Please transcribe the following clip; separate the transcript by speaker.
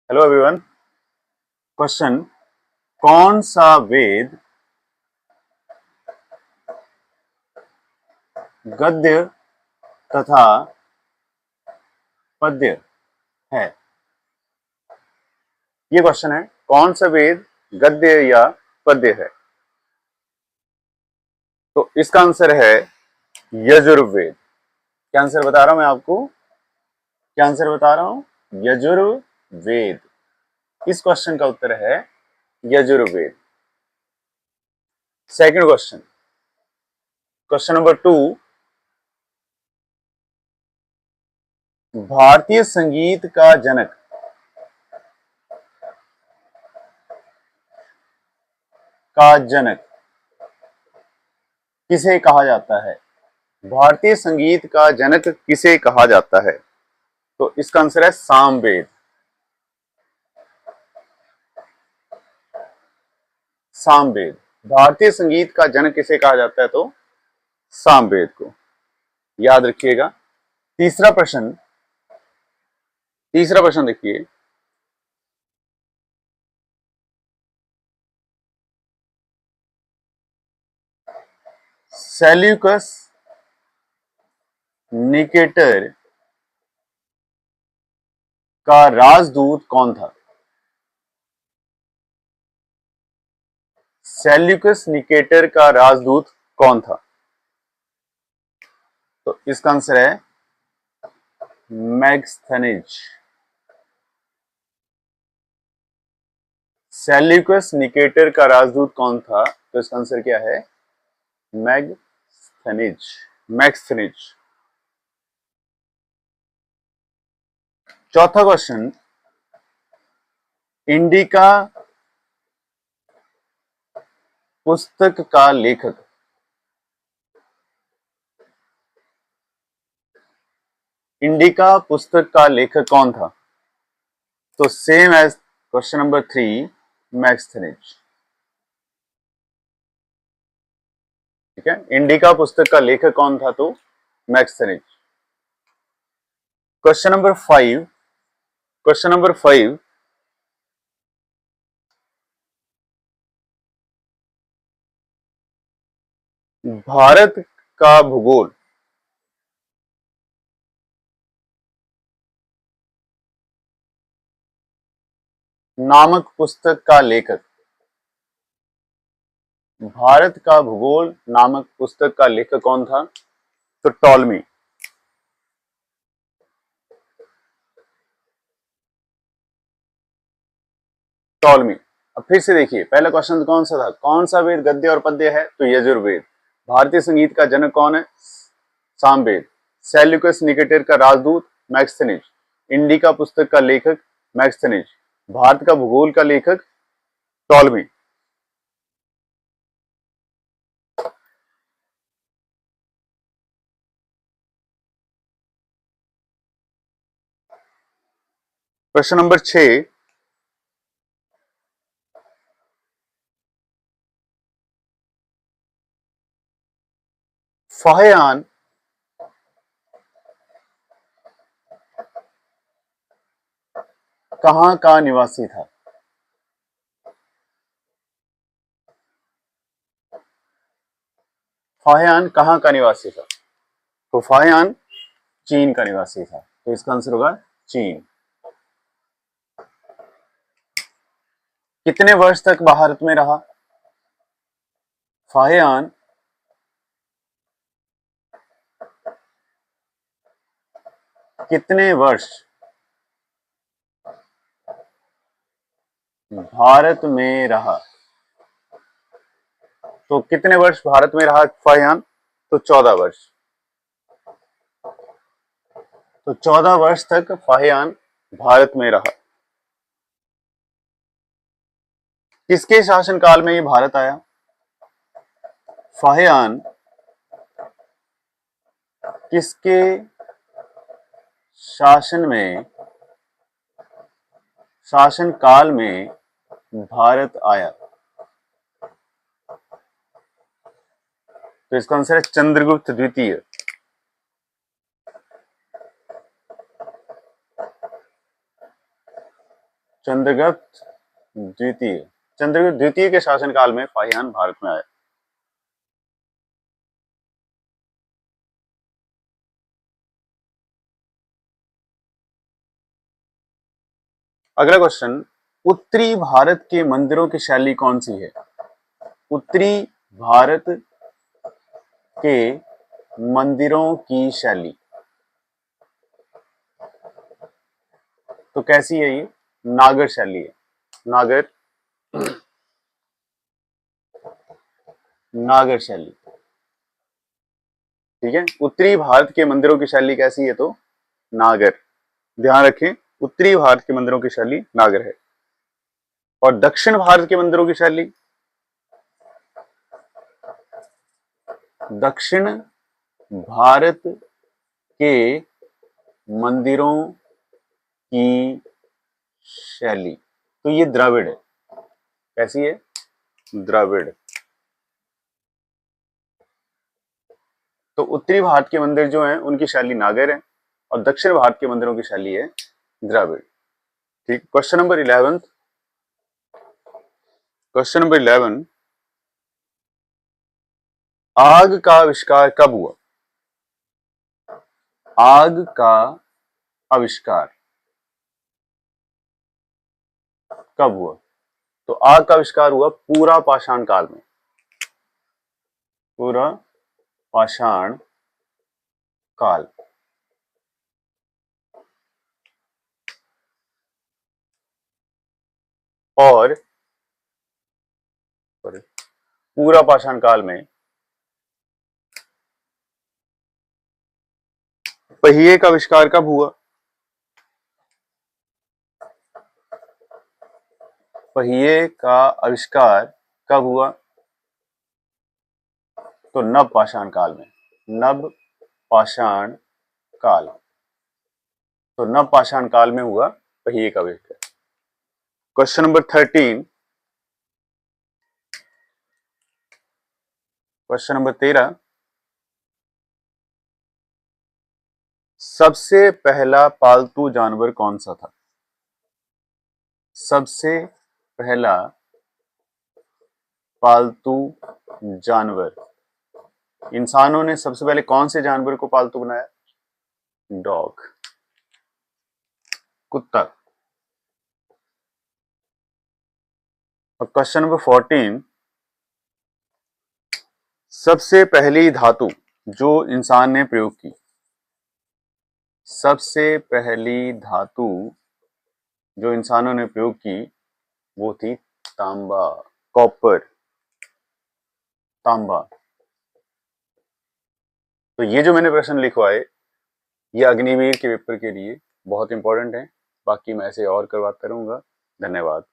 Speaker 1: Hello everyone. Question, कौन सा वेद गद्य तथा पद्य है? ये क्वेश्चन है, कौन सा वेद गद्य या पद्य है? तो इसका आंसर है यजुर्वेद। क्या आंसर बता रहा हूं मैं आपको? क्या आंसर बता रहा हूं? यजुर्वेद। इस क्वेश्चन का उत्तर है Yajurveda. Second question, question number 2, भारतीय संगीत का जनक किसे कहा जाता है? भारतीय संगीत का जनक किसे कहा जाता है? तो इसका आंसर है सामवेद। सामवेद। भारतीय संगीत का जनक किसे कहा जाता है? तो सामवेद को। याद रखिएगा। तीसरा प्रश्न देखिए, सेल्यूकस निकेटर का राजदूत कौन था? सेल्यूकस निकेटर का राजदूत कौन था? तो इसका आंसर है मैगस्थनीज। सेल्यूकस निकेटर का राजदूत कौन था? तो इसका आंसर क्या है? मैगस्थनीज। मैगस्थनीज। चौथा क्वेश्चन, इंडिका पुस्तक का लेखक। इंडिका पुस्तक का लेखक कौन था? तो same as question number 3, Megasthenes. ठीक है, इंडिका पुस्तक का लेखक कौन था? तो मैगस्थनीज। क्वेश्चन नंबर 5, भारत का भूगोल नामक पुस्तक का लेखक। भारत का भूगोल नामक पुस्तक का लेखक कौन था? तो टॉलमी। टॉलमी। अब फिर से देखिए, पहला क्वेश्चन कौन सा था? कौन सा वेद गद्य और पद्य है? तो यजुर्वेद। भारतीय संगीत का जनक कौन है? सामवेद। सेल्यूकस निकेटर का राजदूत मैगस्थनीज। इंडिका पुस्तक का लेखक मैगस्थनीज। भारत का भूगोल का लेखक टॉलमी। प्रश्न नंबर 6, फाहियान कहां का निवासी था? फाहियान कहां का निवासी था? तो फाहियान चीन का निवासी था। तो इसका आंसर होगा चीन। कितने वर्ष तक भारत में रहा? फाहियान कितने वर्ष भारत में रहा? तो कितने वर्ष भारत में रहा फाहियान? तो 14 वर्ष। तो 14 वर्ष तक फाहियान भारत में रहा। किसके शासनकाल में ये भारत आया? फाहियान किसके शासनकाल में भारत आया? तो इसका आंसर है चंद्रगुप्त द्वितीय। चंद्रगुप्त द्वितीय। चंद्रगुप्त द्वितीय के शासनकाल में फाहियान भारत में आया। अगला क्वेश्चन, उत्तरी भारत के मंदिरों की शैली कौन सी है? उत्तरी भारत के मंदिरों की शैली तो कैसी है? ये नागर शैली है। नागर नागर शैली, ठीक है। उत्तरी भारत के मंदिरों की शैली कैसी है? तो नागर। ध्यान रखें, उत्तरी भारत के मंदिरों की शैली नागर है। और दक्षिण भारत के मंदिरों की शैली, दक्षिण भारत के मंदिरों की शैली तो ये द्रविड़ है। कैसी है? द्रविड़। तो उत्तरी भारत के मंदिर जो हैं उनकी शैली नागर है और दक्षिण भारत के मंदिरों की शैली है द्रविड़। ठीक। क्वेश्चन नंबर 11, क्वेश्चन नंबर 11, आग का आविष्कार कब हुआ? आग का आविष्कार कब हुआ? तो आग का आविष्कार हुआ पूरा पाषाण काल में। पूरा पाषाण काल। और पूरा पाषाण काल में पहिए का आविष्कार कब हुआ? पहिए का आविष्कार कब हुआ? तो नव पाषाण काल में। नव पाषाण काल। तो नव पाषाण काल में हुआ पहिए का आविष्कार। क्वेश्चन नंबर 13, क्वेश्चन नंबर 13, सबसे पहला पालतू जानवर कौन सा था? सबसे पहला पालतू जानवर, इंसानों ने सबसे पहले कौन से जानवर को पालतू बनाया? डॉग, कुत्ता। और क्वेश्चन नंबर 14, सबसे पहली धातु जो इंसान ने प्रयोग की। सबसे पहली धातु जो इंसानों ने प्रयोग की वो थी तांबा, कॉपर, तांबा। तो ये जो मैंने प्रश्न लिखवाए ये अग्निवीर के पेपर के लिए बहुत इंपॉर्टेंट है। बाकी मैं ऐसे और करवाता रहूंगा। धन्यवाद।